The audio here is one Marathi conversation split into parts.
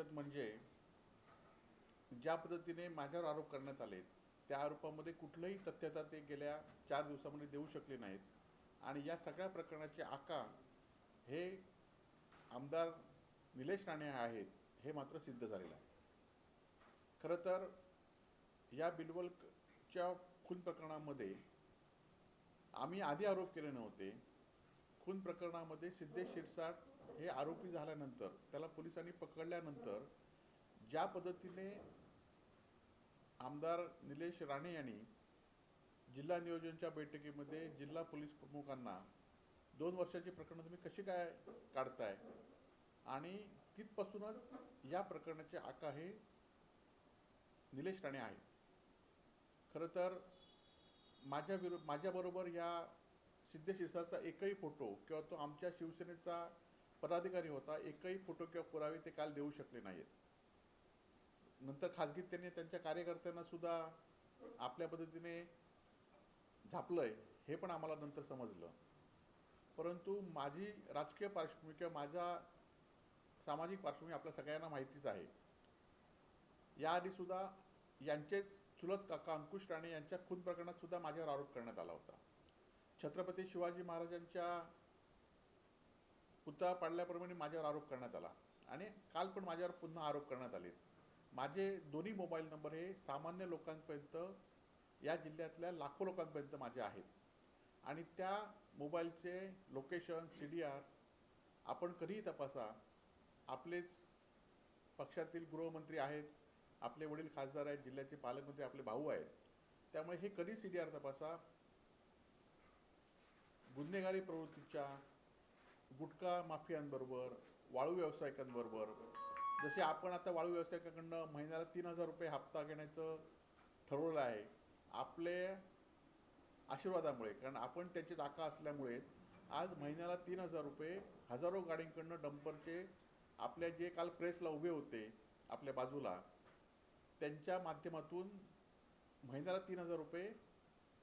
परिषद म्हणजे ज्या पद्धतीने माझ्यावर आरोप करण्यात आले त्या आरोपामध्ये कुठलंही तथ्यता ते गेल्या 4 दिवसामध्ये देऊ शकले नाहीत आणि या सगळ्या प्रकरणाचे आका हे आमदार निलेश राणे आहेत हे मात्र सिद्ध झालेलं आहे. खरं तर या बिलवलच्या खून प्रकरणामध्ये आम्ही आधी आरोप केले नव्हते. खून प्रकरणामध्ये सिद्धेश शिरसाट हे आरोपी झाल्यानंतर त्याला पोलिसांनी पकडल्यानंतर ज्या पद्धतीने आमदार निलेश राणे यांनी जिल्हा नियोजनच्या बैठकीमध्ये जिल्हा पोलीस प्रमुखांना 2 वर्षाची प्रकरणं तुम्ही कशी काय काढताय आणि तिथपासूनच या प्रकरणाचे आका हे निलेश राणे आहेत. खरं तर माझ्याबरोबर या सिद्धेश शिरसाटचा एकही फोटो किंवा तो आमच्या शिवसेनेचा पदाधिकारी होता एकही फोटो किंवा पुरावे ते काल देऊ शकले नाहीत. नंतर खाजगीत त्यांनी त्यांच्या कार्यकर्त्यांना सुद्धा आपल्या पद्धतीने झापलंय हे पण आम्हाला नंतर समजलं. परंतु माझी राजकीय पार्श्वभूमी किंवा माझा सामाजिक पार्श्वभूमी आपल्या सगळ्यांना माहितीच आहे. याआधीसुद्धा यांचेच चुलत काका अंकुश राणे यांच्या खून प्रकरणात सुद्धा माझ्यावर आरोप करण्यात आला होता. छत्रपती शिवाजी महाराजांच्या पुतळा पाडल्याप्रमाणे माझ्यावर आरोप करण्यात आला आणि काल पण माझ्यावर पुन्हा आरोप करण्यात आले. माझे दोन्ही मोबाईल नंबर हे सामान्य लोकांपर्यंत या जिल्ह्यातल्या लाखो लोकांपर्यंत माझे आहेत आणि त्या मोबाईलचे लोकेशन CDR आपण कधीही तपासा. आपलेच पक्षातील गृहमंत्री आहेत, आपले वडील खासदार आहेत, जिल्ह्याचे पालकमंत्री आपले भाऊ आहेत. त्यामुळे हे कधी CDR तपासा. गुन्हेगारी प्रवृत्तीच्या गुटखा माफियांबरोबर वाळू व्यावसायिकांबरोबर जसे आपण आता वाळू व्यावसायिकाकडनं महिन्याला 3,000 रुपये हप्ता घेण्याचं ठरवलं आहे आपले आशीर्वादामुळे, कारण आपण त्यांचे दाखा असल्यामुळे आज महिन्याला 3,000 रुपये हजारो गाडींकडनं डंपरचे आपल्या जे काल प्रेसला उभे होते आपल्या बाजूला त्यांच्या माध्यमातून महिन्याला 3,000 रुपये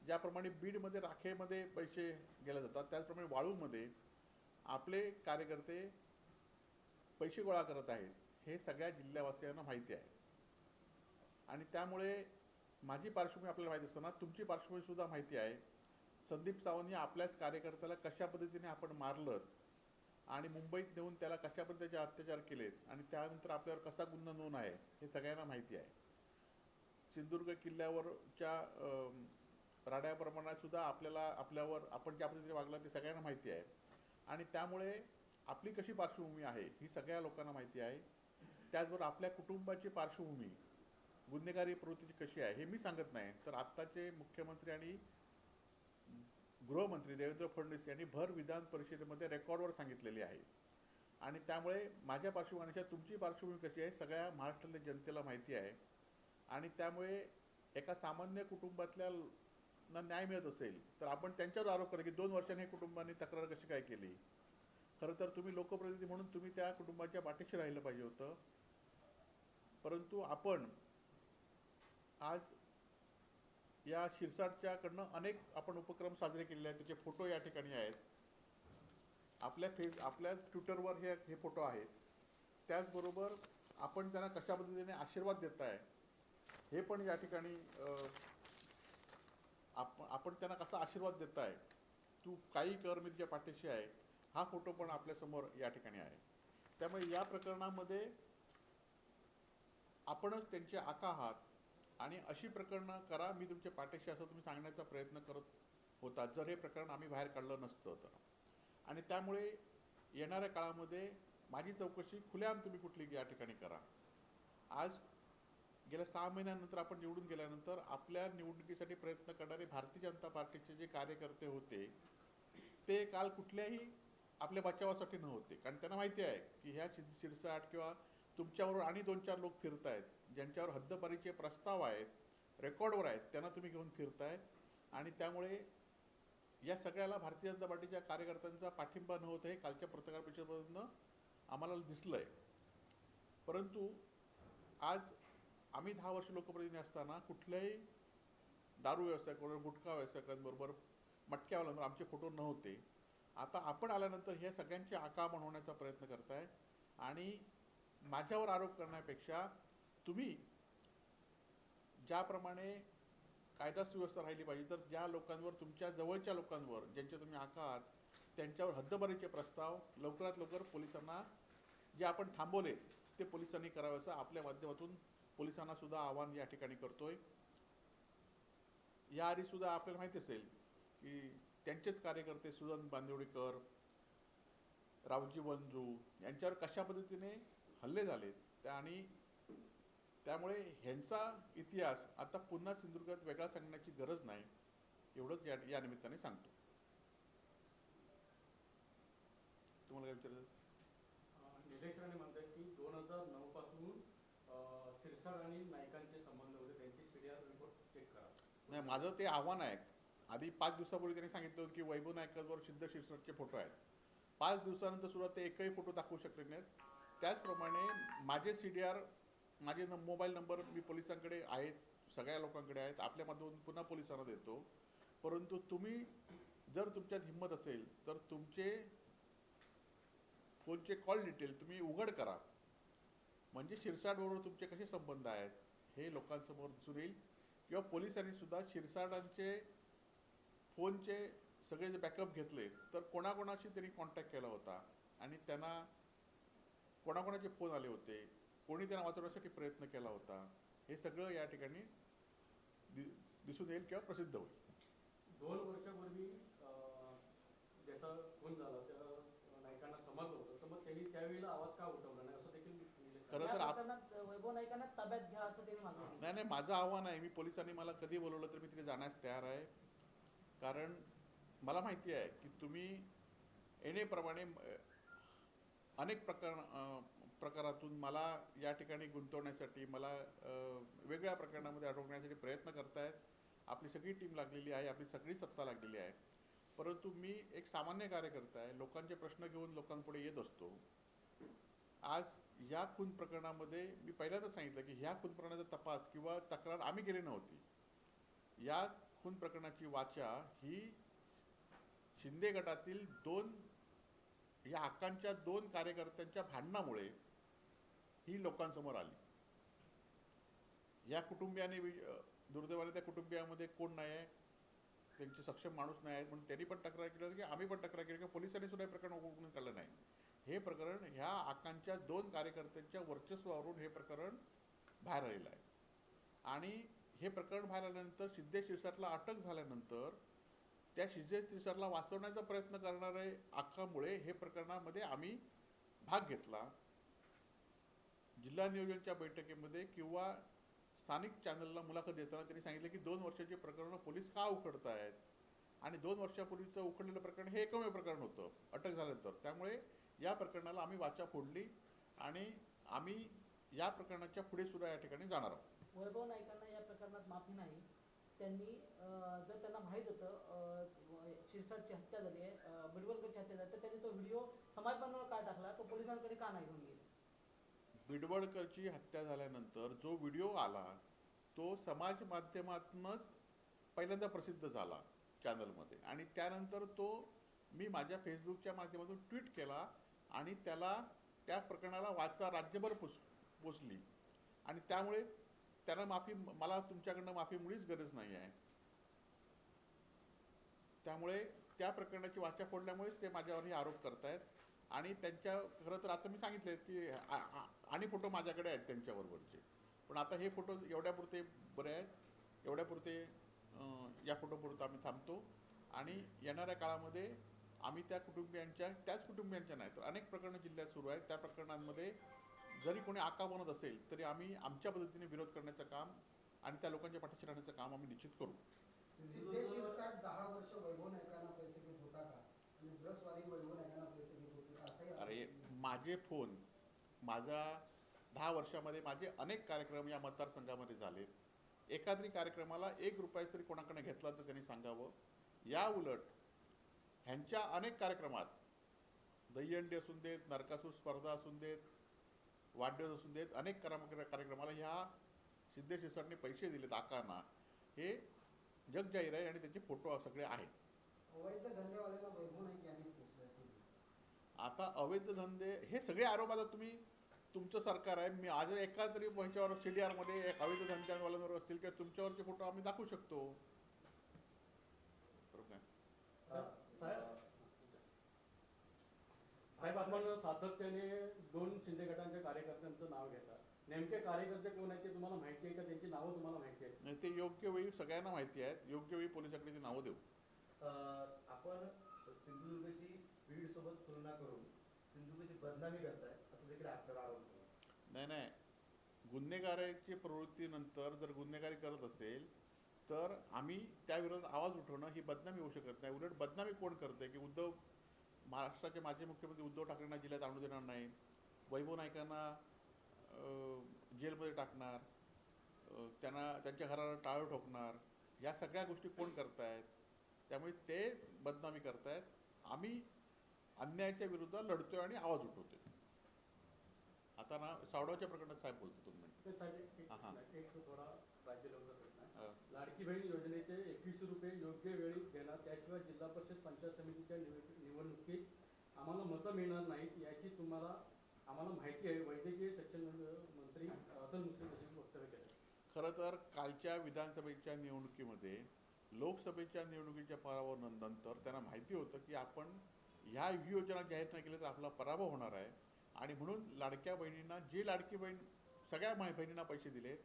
ज्याप्रमाणे बीडमध्ये राखेमध्ये पैसे गेले जातात त्याचप्रमाणे वाळूमध्ये आपले कार्यकर्ते पैसे गोळा करत आहेत हे सगळ्या जिल्ह्यावासियांना माहिती आहे. आणि त्यामुळे माझी पार्श्वभूमी आपल्याला माहिती असताना तुमची पार्श्वभूमीसुद्धा माहिती आहे. संदीप सावंत या आपल्याच कार्यकर्त्याला कशा पद्धतीने आपण मारलं आणि मुंबईत नेऊन त्याला कशा पद्धतीचे अत्याचार केलेत आणि त्यानंतर आपल्यावर कसा गुन्हा नोंद आहे हे सगळ्यांना माहिती आहे. सिंधुदुर्ग किल्ल्यावरच्या राड्याप्रमाणेसुद्धा आपल्यावर आपण ज्या पद्धतीने वागला ते सगळ्यांना माहिती आहे. आणि त्यामुळे आपली कशी पार्श्वभूमी आहे ही सगळ्या लोकांना माहिती आहे. त्याचबरोबर आपल्या कुटुंबाची पार्श्वभूमी गुन्हेगारी प्रवृत्तीची कशी आहे हे मी सांगत नाही, तर आत्ताचे मुख्यमंत्री आणि गृहमंत्री देवेंद्र फडणवीस यांनी भर विधान परिषदेमध्ये रेकॉर्डवर सांगितलेली आहे. आणि त्यामुळे माझ्या पार्श्वभूमीपेक्षा तुमची पार्श्वभूमी कशी आहे सगळ्या महाराष्ट्रातल्या जनतेला माहिती आहे. आणि त्यामुळे एका सामान्य कुटुंबातल्या न्याय मिळत असेल तर आपण त्यांच्यावर आरोप करा की 2 वर्षांनी हे कुटुंबाने तक्रार कशी काय केली. खरं तर तुम्ही लोकप्रतिनिधी म्हणून तुम्ही त्या कुटुंबाच्या पाठीशी राहिलं पाहिजे होतं. परंतु आपण आज या शिरसाटच्याकडनं अनेक आपण उपक्रम साजरे केलेले आहेत, त्याचे फोटो या ठिकाणी आहेत. आपल्या ट्विटरवर हे फोटो आहेत. त्याचबरोबर आपण त्यांना कशा पद्धतीने आशीर्वाद देत आहे हे पण या ठिकाणी आपण त्यांना कसा आशीर्वाद देत आहे, तू काही कर मी तुझ्या पाठीशी आहे, हा फोटो पण आपल्यासमोर या ठिकाणी आहे. त्यामुळे या प्रकरणामध्ये आपणच त्यांचे आका आहात आणि अशी प्रकरणं करा मी तुमच्या पाठीशी असं तुम्ही सांगण्याचा प्रयत्न करत होता जर हे प्रकरण आम्ही बाहेर काढलं नसतं तर. आणि त्यामुळे येणाऱ्या काळामध्ये माझी चौकशी खुलेआम तुम्ही कुठली या ठिकाणी करा. आज गेल्या 6 महिन्यानंतर आपण निवडून गेल्यानंतर आपल्या निवडणुकीसाठी प्रयत्न करणारे भारतीय जनता पार्टीचे जे कार्यकर्ते होते ते काल कुठल्याही आपल्या बचावासाठी नव्हते, कारण त्यांना माहिती आहे की ह्या शिरसाट किंवा तुमच्याबरोबर आणि 2-4 लोक फिरत आहेत ज्यांच्यावर हद्दपारीचे प्रस्ताव आहेत, रेकॉर्डवर आहेत, त्यांना तुम्ही घेऊन फिरताय. आणि त्यामुळे या सगळ्याला भारतीय जनता पार्टीच्या कार्यकर्त्यांचा पाठिंबा नव्हतं हे कालच्या पत्रकार परिषदेमधून आम्हाला दिसलं आहे. परंतु आज आम्ही 10 वर्ष लोकप्रतिनिधी असताना कुठल्याही दारू व्यावसायिकांबरोबर गुटखा व्यावसायिकांबरोबर मटक्यावाल्यांबरोबर आमचे फोटो नव्हते. आता आपण आल्यानंतर हे सगळ्यांचे आका बनवण्याचा प्रयत्न करताय आणि माझ्यावर आरोप करण्यापेक्षा तुम्ही ज्याप्रमाणे कायदा सुव्यवस्था राहिली पाहिजे, तर ज्या लोकांवर, तुमच्या जवळच्या लोकांवर ज्यांचे तुम्ही आहात त्यांच्यावर हद्दबारीचे प्रस्ताव लवकरात लवकर पोलिसांना, जे आपण थांबवले ते पोलिसांनी करावे, असं आपल्या माध्यमातून पोलिसांना सुद्धा आवाहन या ठिकाणी करतोय. याआधी सुद्धा आपल्याला माहिती असेल की त्यांचेच कार्यकर्ते सुदन बांदिवडेकर, रावजी वंजू यांच्यावर कशा पद्धतीने हल्ले झालेत, आणि त्यामुळे ह्यांचा इतिहास आता पुन्हा सिंधुदुर्गात वेगळा सांगण्याची गरज नाही, एवढंच या निमित्ताने सांगतो. तुम्हाला काय विचारायचं? निलेश राणे म्हणतात की 2009 पासून शिरसाट आणि नाईकांचे संबंध होते, त्यांची सीडीआर रिपोर्ट चेक करा. नाही, माझं ते आव्हान आहे. आधी 5 दिवसापूर्वी त्यांनी सांगितलं होतं की वैभव नायकांवर सिद्ध शिरसाटचे फोटो आहेत. 5 दिवसानंतर सुद्धा ते एकही फोटो दाखवू शकले नाहीत. त्याचप्रमाणे माझे CDR, माझे मोबाईल नंबर मी पोलिसांकडे आहेत, सगळ्या लोकांकडे आहेत, आपल्यामधून पुन्हा पोलिसांना देतो. परंतु तुम्ही जर तुमच्यात हिंमत असेल तर तुमचे फोनचे कॉल डिटेल तुम्ही उघड करा, म्हणजे शिरसाटबरोबर तुमचे कसे संबंध आहेत हे लोकांसमोर दिसून येईल. किंवा पोलिसांनी सुद्धा शिरसाटांचे फोनचे सगळे जे बॅकअप घेतले तर कोणाकोणाशी त्यांनी कॉन्टॅक्ट केला होता आणि त्यांना कोणाकोणाचे फोन आले होते, कोणी त्यांना वाचवण्यासाठी प्रयत्न केला होता, हे सगळं या ठिकाणी दिसून येईल किंवा प्रसिद्ध होईल. 2 वर्षापूर्वी ज्याचा खून झाला त्या नायकांना समजलं होतं, तर मग त्यांनी त्यावेळेला आवाज का उठवला नाही असं देखील खरं तर वैभव नाईकांना ताब्यात घ्या असं त्यांनी मागणी केली. नाही, माझं आव्हान आहे, मी पोलिसांनी मला कधी बोलवलं तर मी तिथे जाण्यास तयार आहे. कारण मला माहिती आहे की तुम्ही येणेप्रमाणे अनेक प्रकारातून मला या ठिकाणी गुंतवण्यासाठी, मला वेगळ्या प्रकरणामध्ये अडकवण्यासाठी प्रयत्न करतायत. आपली सगळी टीम लागलेली आहे, आपली सगळी सत्ता लागलेली आहे. परंतु मी एक सामान्य कार्यकर्ता आहे, लोकांचे प्रश्न घेऊन लोकांपुढे येत असतो. आज या खून प्रकरणामध्ये मी पहिल्यांदाच सांगितलं की ह्या खून प्रकरणाचा तपास किंवा तक्रार आम्ही केली नव्हती. या खून प्रकरणाची वाचा ही शिंदे गटातील या हक्कांच्या 2 कार्यकर्त्यांच्या भांडणामुळे ही लोकांसमोर आली. या कुटुंबियाने, दुर्दैवाने त्या कुटुंबियामध्ये कोण नाही आहे, त्यांचे सक्षम माणूस नाही आहेत, म्हणून त्यांनी पण तक्रार केली की आम्ही पण तक्रार केली की पोलिसांनी सुद्धा हे प्रकरण उघडून काढलं नाही. हे प्रकरण ह्या आकांच्या 2 कार्यकर्त्यांच्या वर्चस्वावरून हे प्रकरण बाहेर आलेलं आहे. आणि हे प्रकरण बाहेर आल्यानंतर सिद्धेश शिरसाटला अटक झाल्यानंतर त्या सिद्धेश शिरसाटला वाचवण्याचा प्रयत्न करणारे आखामुळे हे प्रकरणामध्ये आम्ही भाग घेतला. जिल्हा नियोजनच्या बैठकीमध्ये किंवा स्थानिक चॅनलला मुलाखत देताना त्यांनी सांगितलं की 2 वर्षाची प्रकरणं पोलीस का उघडतायत, आणि 2 वर्षापूर्वीचं उघडलेलं प्रकरण हे एकमेव प्रकरण होतं अटक झाल्यानंतर. त्यामुळे या प्रकरणाला आम्ही वाचा फोडली आणि आम्ही या प्रकरणाच्या पुढे सुद्धा या ठिकाणी जाणार आहोत. वैभव नाईकांना या प्रकरणात माफी नाही. त्यांनी जर त्यांना माहीत होतं शिरसाटची हत्या झाली आहे, बिडवलकरची हत्या झाली, तर त्यांनी तो व्हिडिओ समाज बांधवांवर का टाकला, तो पोलिसांकडे का नाही घेऊन गेले? बिडवलकरची हत्या झाल्यानंतर जो व्हिडिओ आला तो समाज माध्यमातूनच पहिल्यांदा प्रसिद्ध झाला चॅनलमध्ये, आणि त्यानंतर तो मी माझ्या फेसबुकच्या माध्यमातून ट्विट केला आणि त्या प्रकरणाला वाचा राज्यभर पोचली. आणि त्यामुळे त्यांना मला तुमच्याकडनं माफी मुळीच गरज नाही आहे. त्यामुळे त्या प्रकरणाची वाचा फोडल्यामुळेच ते माझ्यावरही आरोप करतायत. आणि त्यांच्या खरं तर आता मी सांगितले की आणि फोटो माझ्याकडे आहेत त्यांच्याबरोबरचे, पण आता हे फोटो एवढ्यापुरते बरे आहेत, एवढ्यापुरते या फोटोपुरतं आम्ही थांबतो. आणि येणाऱ्या काळामध्ये आम्ही त्याच कुटुंबियांच्या नाही तर अनेक प्रकरणं जिल्ह्यात सुरू आहेत. त्या प्रकरणांमध्ये जरी कोणी आका बनत असेल तरी आम्ही आमच्या पद्धतीने विरोध करण्याचं काम आणि त्या लोकांच्या पाठीशी राहण्याचं काम आम्ही निश्चित करू. सिद्धेश शिरसाट 10 वर्ष वैभव नाईकांना पैसे घेत होता का, आणि ड्रग्सवाली वैभव नाईकांना पैसे घेत होते का, असंही अरे माझे फोन, माझा 10 वर्षामध्ये माझे अनेक कार्यक्रम या मतदारसंघामध्ये झालेत. एखादी कार्यक्रमाला 1 रुपया जरी कोणाकडे घेतला तर त्यांनी सांगावं. या उलट ह्यांच्या अनेक कार्यक्रमात, दहीहंडी असून देत, नरकासूर स्पर्धा असून देत, वाढदिवस असून देत, अनेक कार्यक्रमाला ह्या सिद्धेश शिरसाटने पैसे दिलेत आकांना. हे जगजाहीर आहे आणि त्याचे फोटो सगळे आहेत. अवैध धंदेवाल्यांना वैभव नाईक यांनी पोचले असेल. आता अवैध धंदे हे सगळे आरोप आता तुमचं सरकार आहे. मी आज एका तरी मंचावर CDR मध्ये हवेत धंद्यावाल्यांवर असतील किंवा तुमच्यावरचे फोटो आम्ही दाखवू शकतो. बरोबर काय? साहेब आपण सातत्याने 2 शिंदे गटांच्या कार्यकर्त्यांचं नाव घेतात. नेमके कार्यकर्ते कोण आहेत ते तुम्हाला माहिती आहे का? त्यांची नावं तुम्हाला माहिती आहेत? नाही, ते योग्य वेळी सगळ्यांना माहिती आहेत. योग्य वेळी पोलिसांकडे ती नावं देऊ. आपण सिंधुदुर्गची बीड सोबत तुलना करून सिंधुदुर्गची बदनामी करताय असं देखील आपल्याला आरोप झाला. नाही, गुन्हेगाराची प्रवृत्तीनंतर जर गुन्हेगारी करत असेल तर आम्ही त्याविरोधात आवाज उठवणं ही बदनामी होऊ शकत नाही. उलट बदनामी कोण करते की महाराष्ट्राचे माजी मुख्यमंत्री उद्धव ठाकरेंना जिल्ह्यात आणू देणार नाही, वैभव नाईकांना जेलमध्ये टाकणार, त्यांच्या घराला टाळं ठोकणार, या सगळ्या गोष्टी कोण करतायत? त्यामुळे ते बदनामी करतायत. आम्ही अन्यायाच्या विरुद्ध लढतोय आणि आवाज उठवतोय. आता ना सावडावच्या प्रकरणात साहेब बोलतो तुम्ही. ते साहेब हां. एक थोडा राज्य लोक प्रश्न आहे. हां. लाडकी बहीण योजनेचे 21 रुपये योग्य वेळी देणार, त्याशिवाय जिल्हा परिषद पंचायत समितीच्या निवडणुकीत आम्हाला मतं मिळणार नाहीत याची आम्हाला माहिती आहे. वैद्यकीय शिक्षण मंत्री हसन मुश्रीफ यांनी वक्तव्य केलं. खरं तर कालच्या विधानसभेच्या निवडणुकीमध्ये लोकसभेच्या निवडणुकीच्या पराभवानंतर त्यांना माहिती होतं की आपण ह्या योजना जाहीर नाही केल्या तर आपला पराभव होणार आहे. आणि म्हणून लाडक्या बहिणींना लाडकी बहीण सगळ्या बहिणींना पैसे दिलेत.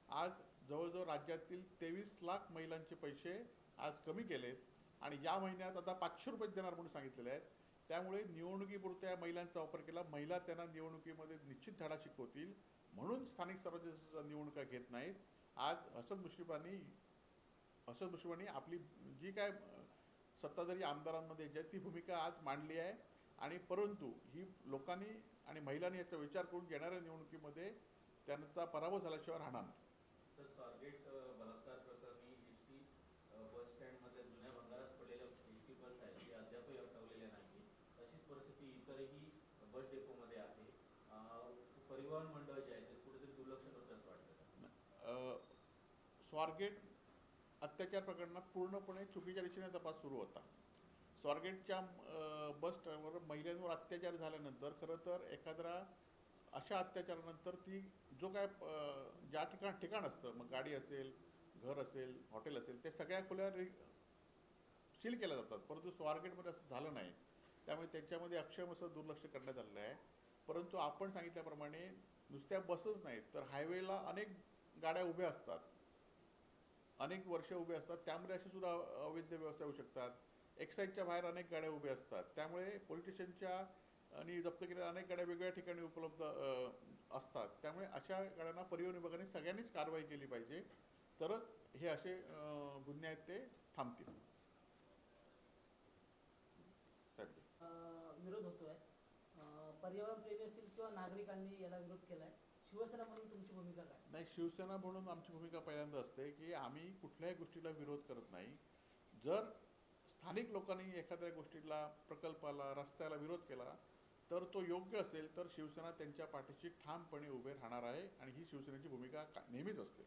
आज जवळजवळ राज्यातील 23 लाख महिलांचे पैसे आज कमी केलेत आणि या महिन्यात आता 500 रुपये देणार म्हणून सांगितलेले आहेत. त्यामुळे निवडणुकीपुरत्या महिलांचा वापर केला. महिला त्यांना निवडणुकीमध्ये निश्चित धडा शिकवतील म्हणून स्थानिक स्वराज्य निवडणुका घेत नाहीत. आज हसन मुश्रीफांनी आपली जी काय सत्ताधारी आमदारांमध्ये जी ती भूमिका आज मांडली आहे. आणि परंतु ही लोकांनी आणि महिलांनी याचा विचार करून येणाऱ्या निवडणुकीमध्ये त्यांचा पराभव झाल्याशिवाय राहणार नाही. तर स्वारगेट बलात्कार प्रकरणी एसटी बस स्टँडमध्ये जुन्या भंगारात पडलेल्या एसटी बस आहेत ते अद्यापही हटवलेल्या नाही. अशीच परिस्थिती इतरही बस डेपोमध्ये आहे. परिवहन मंडळ जे आहे ते कुठेतरी दुर्लक्ष करतं असं वाटतं. स्वारगेट अत्याचार प्रकरणात पूर्णपणे चुकीच्या दिशेने तपास सुरू होता. स्वारगेटच्या बस स्टँडवर महिलांवर अत्याचार झाल्यानंतर खरं तर एखाद्या अशा अत्याचारानंतर ती जो काय ज्या ठिकाण असतं, मग गाडी असेल, घर असेल, हॉटेल असेल, ते सगळ्या खोल्या सील केल्या जातात. परंतु स्वारगेटमध्ये असं झालं नाही. त्यामुळे त्याच्यामध्ये अक्षम असं दुर्लक्ष करण्यात आलेलं आहे. परंतु आपण सांगितल्याप्रमाणे नुसत्या बसच नाहीत तर हायवेला अनेक गाड्या उभ्या असतात, अनेक वर्ष उभे असतात. त्यामुळे अशी सुद्धा अवैध व्यवसाय होऊ शकतात. एक्साईजच्या बाहेर अनेक गाड्या उभ्या असतात. त्यामुळे पोलीस स्टेशनच्या आणि जप्त केलेल्या अनेक गाड्या वेगवेगळ्या ठिकाणी उपलब्ध असतात. त्यामुळे अशा गाड्यांना परिवहन विभागाने सगळ्यांनीच कारवाई केली पाहिजे, तरच हे असे गुन्हे आहेत ते थांबतील. विरोध होतोय. पर्यावरण प्रेमी असतील किंवा नागरिकांनी याला विरोध केलाय. शिवसेना म्हणून तुमची भूमिका काय? नाही, शिवसेना म्हणून आमची भूमिका पहिल्यांदा असते की आम्ही कुठल्याही गोष्टीला विरोध करत नाही. जर स्थानिक लोकांनी एखाद्या गोष्टीला, प्रकल्पाला, रस्त्याला विरोध केला तर तो योग्य असेल तर शिवसेना त्यांच्या पाठीशी ठामपणे उभे राहणार आहे आणि ही शिवसेनेची भूमिका नेहमीच असते.